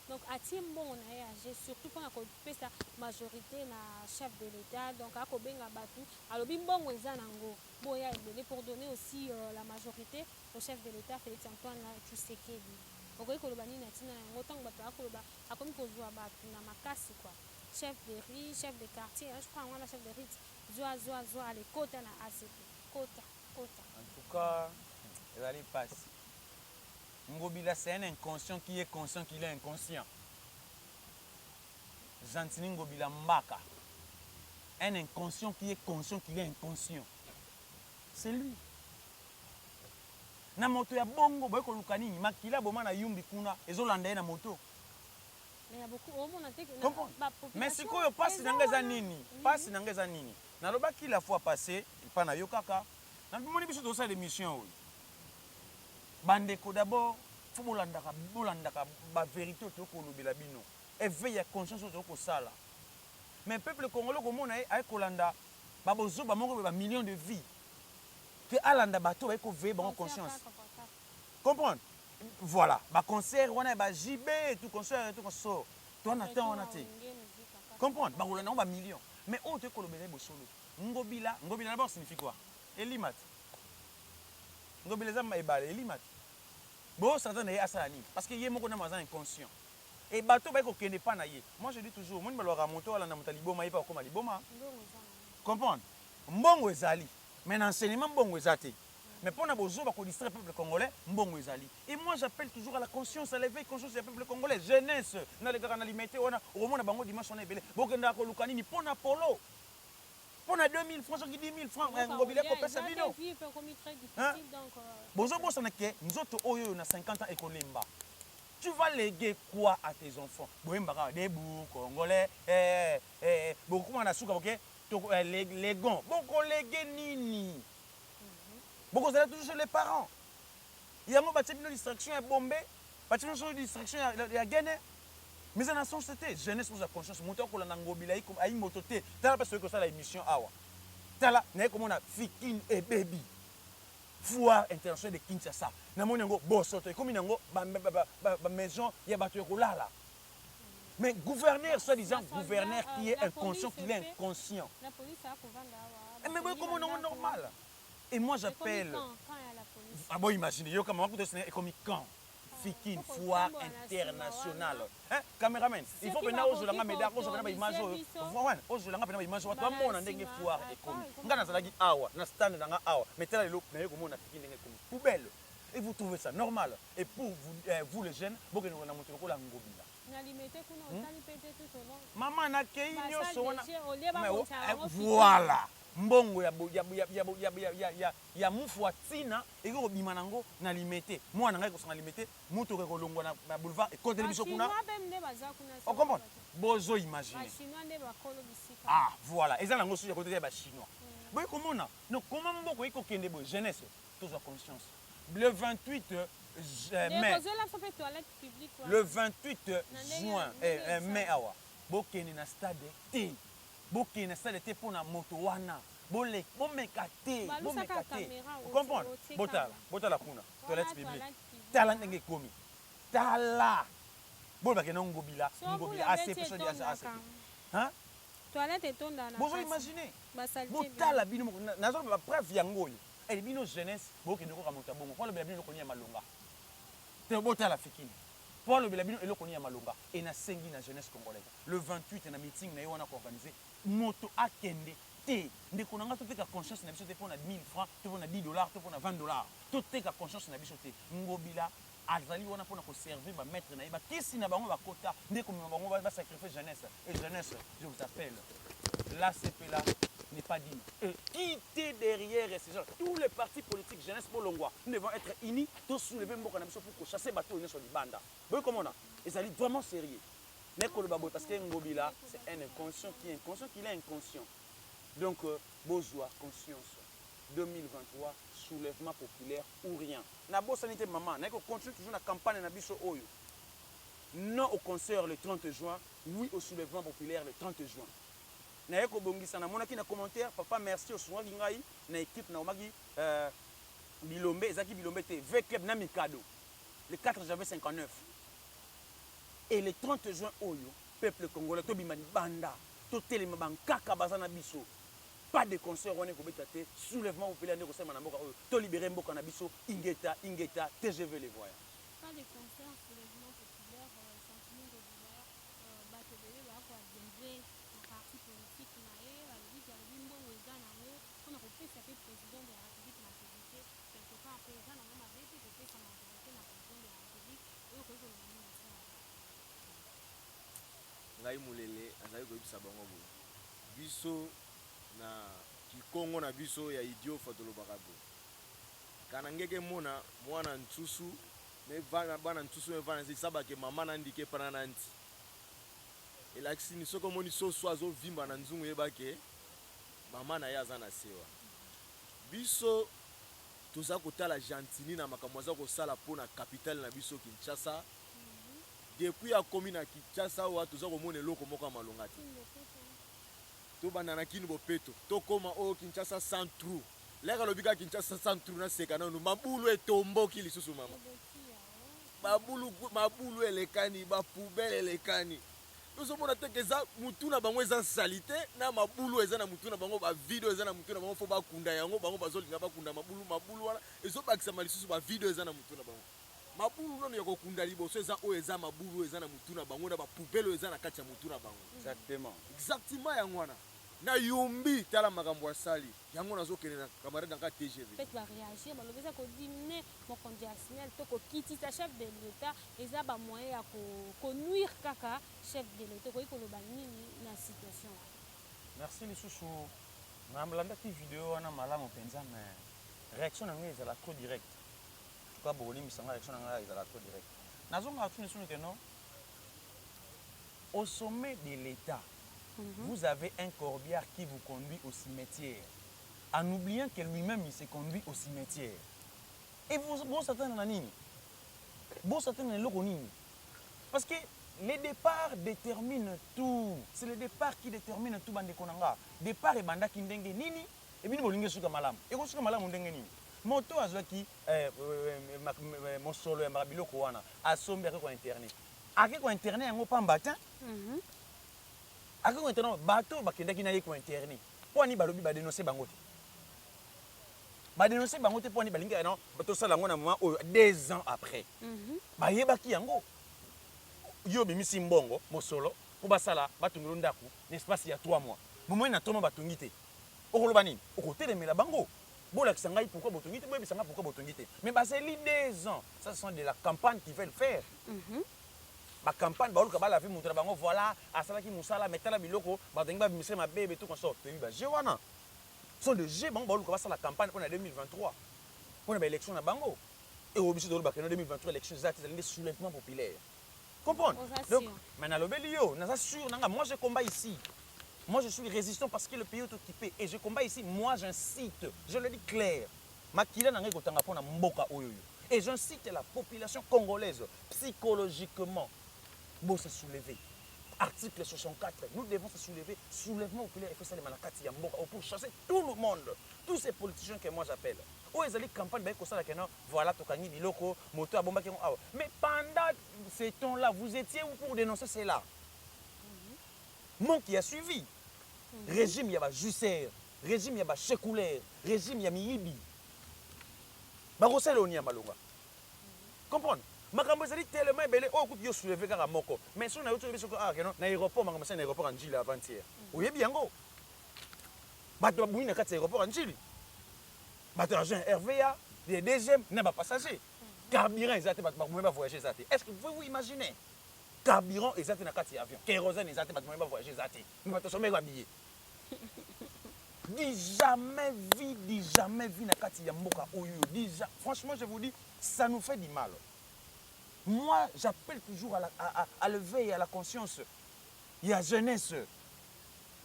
donc atie mbongo na ye age surtout mpona kopesa majorité na chef de l'état donc akobenga bato alobi mbongo eza nango boya ebele pour donner aussi la majorité au chef de l'état Félix Antoine Tshisekedi okoki koloba nini na ntina yango ntango bato akoloba akomi kozwa bato na makasi quoi chef de riz, chef de quartier, je crois qu'on a chef de riz, zoa, les quotas na ACP, quota. En tout cas, vous allez passer. Ngobila, c'est un inconscient qui est conscient qu'il est inconscient. Jantini Ngobila Mbaka, un inconscient qui est conscient qu'il est inconscient. C'est lui. Na moto ya bongo, boy ko lukanini, makila boma na yumbi kuna, ezolanda na moto. Mais si vous passez dans les années, passe dans les années. Dans le bas qui la fois passée, il pas na yo kaka. Dans le monde biso to ça d'émission. Bandeko d'abord, faut bolandaka ba vérité to ko lobela bino. Éveille conscience to ko sala. Mais peuple congolais comme on a kolanda ba bozo ba moko ba millions de vies. Que alanda bato ba ko veille ba conscience. Comprendre? Voilà, ba concert wana ba JB tout concert tout concert. Toi on attend on attend. Comprendre? Ba rolanda ba millions. Mais on te kolobela bo solo. Ngobila d'abord signifie quoi? Elimat. Ngobila zamba ebale elimat. Bon ça donne à ça parce que yé moko na mazan inconscient. Et bato ba ko kende pa na yé. Moi je dis toujours mon balora moto ala na motaliboma yé pa ko maliboma. Comprendre? Mbongo ezali. Mais l'enseignement mbongo ezate. Mais pour nous distraire le peuple congolais, mbongo ezali. Et moi j'appelle toujours à la conscience, à l'éveil conscience du peuple congolais, jeunesse. Na les gars na limité on a au moins bango dimanche on est belé. Bokenda ko lukanini pona polo. Pona 2000 francs, 10 000 francs, ngobile ko pesa bino. Bozo bossa na ke nzoto oyo na 50 ans ekolemba. Tu vas léguer quoi à tes enfants? Boyembaka des bou congolais beaucoup na suka OK? Les gants. Boko léguer nini? Beaucoup ça toujours chez les parents. Il y a une distraction à bomber, une distraction à gagner. Mais en action c'était jeunesse pour la conscience. Monteur pour la ngobila comme aïe mototé. T'as la personne que ça la émission awa. T'as la n'est comme on a Fikin et baby. Foire international de Kinshasa. Na mon ngo bosoto comme ngo ba maison ya bato kolala. Mais gouverneur soi-disant gouverneur qui est inconscient qui est inconscient. La police a vendre. Mais comment on est normal? Et moi j'appelle. Ah bon, imaginez, yo comme c'est comme quand Fikin foire internationale. Hein, caméraman, il faut que na ozolanga médaille, ozolanga ba image. Voilà, ozolanga pe na image wa ba mona ndenge foire ekomi. Ngana zalaki awa, na stand nga awa. Mettez la na yo komona Fikin ndenge comme poubelle. Et vous trouvez ça normal? Et pour vous les jeunes, boke na monter ko la ngobila. Na limité kuna otali pete tout son nom. Maman na kei nyoso wana. Voilà. Mbongo ya mufu wa tina eko kobima nango na limité mwana ngai ko limité muto ko longwa na boulevard et côté biso kuna on comprend bozo imaginer ah voilà eza nango suya côté ba chinois boy komona no comment mboko eko kende bo jeunesse tous en conscience le 28 mai le 28 juin mai awa bokeni na stade T Bokina ça était pour na moto wana bolek bomekate comprendre botala kuna toilette publique tala ndenge komi tala bolba ke ngobila assez personne assez hein toilette etonda na bozo imaginer botala bino nazo ba preuve yango yo et bino jeunesse bokende ko kamota bongo pour le bino ko nia malonga te botala fikini pour le bino eloko nia malonga et na sengi na jeunesse congolaise le 28 na meeting na yo wana ko organiser moto akende te ndeko nanga toteka conscience na biso te pona 1000 francs te pona 10 dollars te pona 20 dollars toteka conscience na biso te ngobila azali wana pona ko servir ba maître na ba kisi na bango ba kota ndeko na bango ba sacrifier jeunesse et jeunesse je vous appelle l'ACP là n'est pas digne et quitter derrière ces gens tous les partis politiques jeunesse bolongwa nous devons être unis tous soulever mboka na biso pour chasser bateau sur les bandes vous comment on a ezali vraiment sérieux parce que Ngobila, c'est un inconscient qui est inconscient, qu'il est inconscient. Donc, bozwa conscience. 2023, soulèvement populaire ou rien. Na bo sanité maman, na ko continue toujours la campagne na biso oyo. Non au concert le 30 juin, oui au soulèvement populaire le 30 juin. Na yeko bongisa na monaki na commentaire, papa merci au soin ngai na équipe na omagi Bilombe, ezaki Bilombe te V Club na Mikado. Le 4 janvier 59. Et le 30 juin oyo, peuple congolais to bimani banda, to telema bankaka bazana biso. Pas de concert, on est comme ça, soulèvement populaire, on est libéré Mboka Nabiso, Ingeta, TGV les voyants. Pas de concert, soulèvement populaire, sentiment de douleur, Batobé, Bakwadjembe, un parti politique, Naé, Albi, Albimbo, Wezanamo, on a repris ça fait président de la République, la République, quelque part, président, on avait été repris sa majorité, la président de la République, et au Congo, le ministère. Ngai mulele, azali koyebisa bango boye. Biso na kikongo na biso ya idio fatolobaka boye. Kana ngeke mona mwana ntsusu me bana ntsusu me vana zisabake mama nandike pana nanti. Elakisi ni soko moni soso azovimba na nzungu yebake mama na ye aza na sewa. Biso toza kotala gentili na makambo aza kosala mpona capitale na biso Kinshasa. Depuis a komi na Kinshasa wa toza komona eloko moko ya malonga te. To banana kini bopeto to koma o Kinshasa centre leka lobika Kinshasa centre na seka nanu mabulu etomboki lisusu mama mabulu elekani ba poubelle elekani tozo mona te keza mutu na bango eza salite na mabulu eza na mutu na bango ba video eza na mutu na bango fo ba kunda yango bango bazolinga ba kunda mabulu wana ezo bakisa malisusu ba video eza na mutu na bango mabulu nono ya kokunda liboso eza oyo eza mabulu eza na mutu na bango na ba poubelle eza na kati ya mutu na bango exactement yango wana na yumbi tala makambo asali yango nazokende na camarade nanga TGV peut ba réagir ba lobeza ko diminuer mon conditionnel to ko kitisa chef de l'état eza ba moyen ya ko nuire kaka chef de l'état ko ikoloba nini na situation. Merci lisusu na mlanda ti vidéo wana malamu penza mais réaction nanga ezala trop direct. Kwa boli misanga réaction nanga ezala trop direct. Nazonga tu lisusu que non au sommet de l'état. Vous avez un corbillard qui vous conduit au cimetière, en oubliant que lui-même il se conduit au cimetière. Et vous s'attendez à nini? Vous s'attendez à nini? Parce que le départ détermine tout. C'est le départ qui détermine tout. Bande konanga. Départ et banda ki ndenge nini? Et bien bolinge suka malamu. Et ko suka malamu ndenge nini? Moto azwaki mon solo ya mabiloko wana asombi ko internet. Ake ko internet yango pamba ta. Ako maintenant bateau bakendaki na ye ko internet. Poni balobi ba dénoncer bango te. Ba dénoncer bango te poni balinga non bato sala ngo na moment 2 ans après. Ba yebaki yango. Yo bimisi mbongo mosolo po basala batungulu ndaku l'espace ya 3 mois. Moment na toma batungi te. Okoloba nini? Okotelemela bango. Bola kisangai pourquoi botungi te? Boyebi sanga pourquoi botungi te? Mais ba c'est 2 ans. Ça ce sont de la campagne qu'ils veulent faire. Ma campagne ba oluka ba la vie mutra bango voilà asalaki musala metala biloko ba dengi ba bimise ma bébé tout comme ça to ba jewana sont de G bango ba oluka ba sala campagne pour 2023 pour une élection na bango et au biso de ba 2023 élection zati za soulèvement populaire comprendre donc maintenant le belio na sûr nanga moi je combat ici. Moi je suis résistant parce que le pays est occupé et je combat ici. Moi j'incite, je le dis clair, makila nanga ko tanga pona mboka oyo et j'incite la population congolaise psychologiquement bon se soulever. Article 64, nous devons se soulever. Soulèvement populaire, il faut ça les malakati ya mboka pour chasser tout le monde, tous ces politiciens que moi j'appelle. Oh ils allaient campagne ba ko sala que non, voilà tokangi biloko, moto abomba ke awa. Mais pendant ces temps-là, vous étiez où pour dénoncer cela? Mon qui a suivi. Régime yaba Jusser, régime yaba Chekouler, régime ya Miyibi. Ba ko sala oni ya malonga. Comprendre? Makambo ezali tellement ebele oyo kutu yo soulever kaka moko mais so na yo toyebi soko keno na aéroport makambo na aéroport Njili avant-hier oyebi yango bato babumi na kati ya aéroport Njili bato agent RVA les deuxième na bapassager carburant ezate bato bakomi bavoyager ezate est-ce que vous imaginez carburant ezate na kati ya avion kérosène ezate bato bakomi bavoyager ezate bato someka babillé dis jamais vu na kati ya mboka oyo déjà franchement je vous dis ça nous fait du mal. Moi, j'appelle toujours à l'éveil, à la conscience. Il y a jeunesse.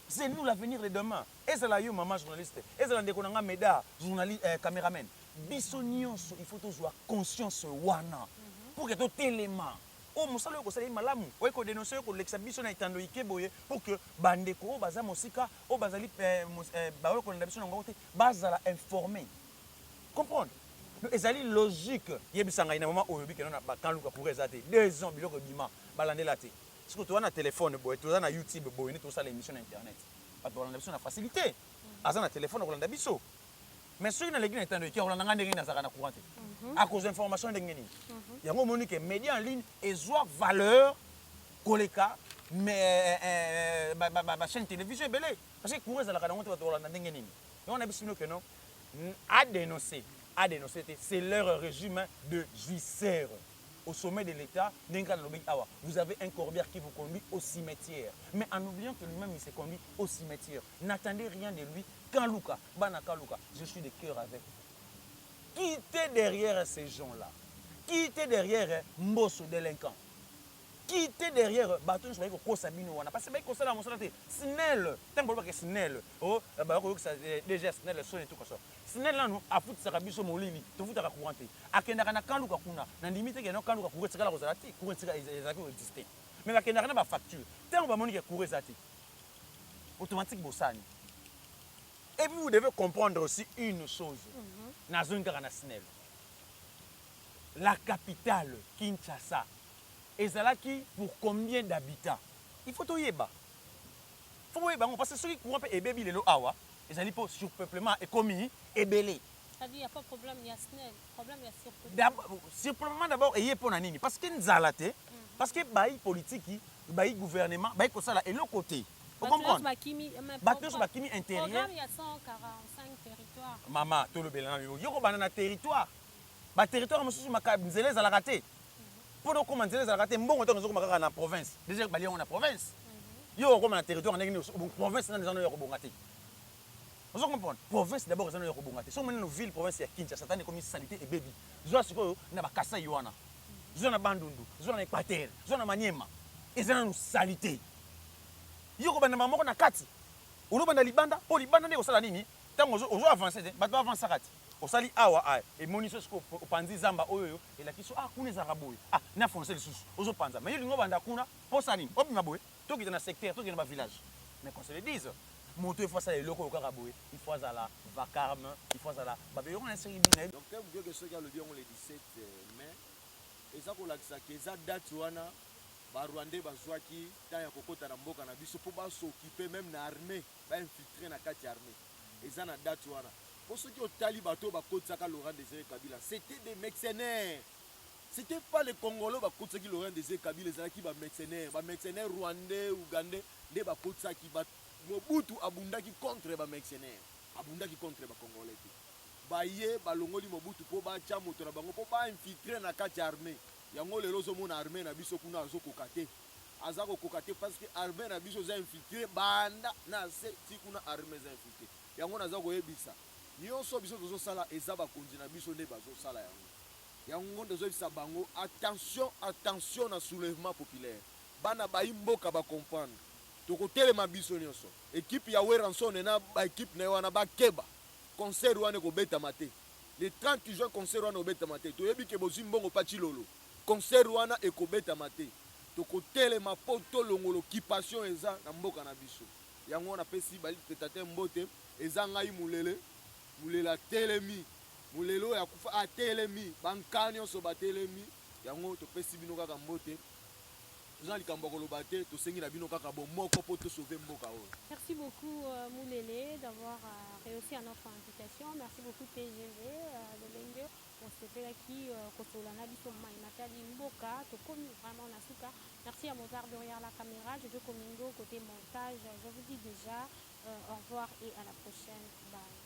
C'est nous l'avenir de demain. Et c'est là, maman journaliste. Et c'est là, on a méda, journaliste, caméraman. Bissonion, il faut toujours avoir conscience wana. Pour que tout élément. Oh, mon salaire, c'est malamu. Oui, qu'on dénonce, qu'on l'exabition na itando ikeboye pour que bandeko, baza mosika, oh bazali, bawe qu'on a besoin d'engoter, bazala informé. Comprendre? Ezali logique. Yebisanga ina moment oyobi que non quand luka pour ezate 2 ans biloko bima balande la té. Si tu as un téléphone boy, tu as un YouTube boy, tu as l'émission internet. Pas de problème, la facilité. As un téléphone on l'a biso. Mais ceux qui na l'église entendre qui on l'a ngandé na zakana courante. À cause d'information d'engeni. Il y a un moment que médias en ligne et soit valeur koleka mais chaîne télévision belé parce que courir za la kana on va la ndengeni. Et on a biso que non à dénoncer. C'est leur régime de jouisseurs. Au sommet de l'État, vous avez un corbière qui vous conduit au cimetière. Mais en oubliant que lui-même, il se conduit au cimetière. N'attendez rien de lui. Kanluka, Banaka Luka, je suis de cœur avec. Quittez derrière ces gens-là. Quittez derrière Mbosso délinquant. Quittez derrière bateau je vais ko sabino wana parce que ba ko sala mosala te snell tant que snell oh ba ko ça déjà snell so et tout ça snell là nous a foutu ça biso molili to futa ka couranté akenda kana kanduka kuna na limite ke no kanduka ko tsala ko zala ti ko tsala ezaki exister mais bakenda kana ba facture tant ba moni ke courir ça ti automatique bosani. Et puis vous devez comprendre aussi une chose na zone kana snell la capitale Kinshasa. Et ça qui pour combien d'habitants? Il faut tout y être. Il faut y être parce que ceux qui courent et bébé les awa, et ça dit pour surpeuplement et commis et belé. Ça dit il y a pas de problème, il y a snell, problème il y a surpeuplement. Surpeuplement d'abord et pour nanini parce que nous allons parce que bail politique, bail gouvernement, bail comme ça là et l'autre côté. Vous comprenez? Bateau bakimi intérieur. Il y a 145 territoires. Maman, tout le bélan yo ko banana territoire. Ba territoire monsieur makabnzele za la raté. Pour nous commencer les arrêter bon temps nous sommes en province déjà bali on a province yo comme en territoire en province dans les gens yo bongate vous comprenez province d'abord les gens yo bongate so maintenant ville province ya Kinshasa tane comme salité et baby zo siko na ba kasa yoana zo na bandundu zo na Équateur zo na Maniema et ça nous salité yo ko bana moko na kati olo bana libanda po libanda ndeko sala nini tango ozo avancer ba to avancer kati osali awa et moniso sko opanzi zamba oyo et la kiso kuna ezaka boye na foncer lisusu ozo panza mais lingo banda kuna posa nini obima boye to ki dans secteur to ki dans village mais qu'on se le dise moto il faut ça eloko okaka boye il faut ça la vacarme il faut ça la ba yo on inscrit bina donc comme Dieu que ceux qui a le bien on le 17 mai et ça ko lakisa que ça date wana ba Rwandais bazwaki ta ya kokota na mboka na biso po ba s'occuper même na armée ba infiltrer na kati armée et ça na date wana. Pour ceux qui ont talibato, Laurent Désiré Kabila, c'était des mercenaires. C'était pas les Congolais qui Laurent Désiré Kabila, les qui sont mercenaires rwandais, ougandais, des qui bat Mobutu Abunda qui contre les mercenaires. Abunda qui contre les Congolais. Baye, balongoli Mobutu pour ba chamoto na bango pour ba infiltrer na kati armée. Yango le lozo mon armée na biso kuna azo kokate. Azako kokate parce que armée na biso za infiltrer banda na se ti kuna armée za infiltrer. Yango naza koyebisa. Nyonso biso tozo sala eza bakonzi na biso nde bazo sala yango. Yango tozo bisa bango attention na soulèvement populaire. Bana ba imboka ba comprendre. Toko telema biso nyonso. Équipe ya Weranson na ba équipe na wana ba keba. Concert wana ko beta maté. Le 30 juin concert wana ko beta maté. Toyebi ke bozi mbongo pachi lolo. Concert wana e ko beta maté. Toko telema poto longolo occupation eza na mboka na biso. Yango na pesi bali tetate mbote eza ngai mulele. Mulela telemi mulelo ya kufa a telemi bankani oso ba telemi yango to pesi bino kaka mbote za likambo ko lobate to sengi na bino kaka bo moko po to sauver mboka o. Merci beaucoup Moulele d'avoir réussi à notre invitation. Merci beaucoup TGV de Lenge. On se fait qui kosola na biso mai Nathalie Mboka to comme vraiment na suka. Merci à Mozart derrière la caméra, je Komingo côté montage. Je vous dis déjà au revoir et à la prochaine. Bye.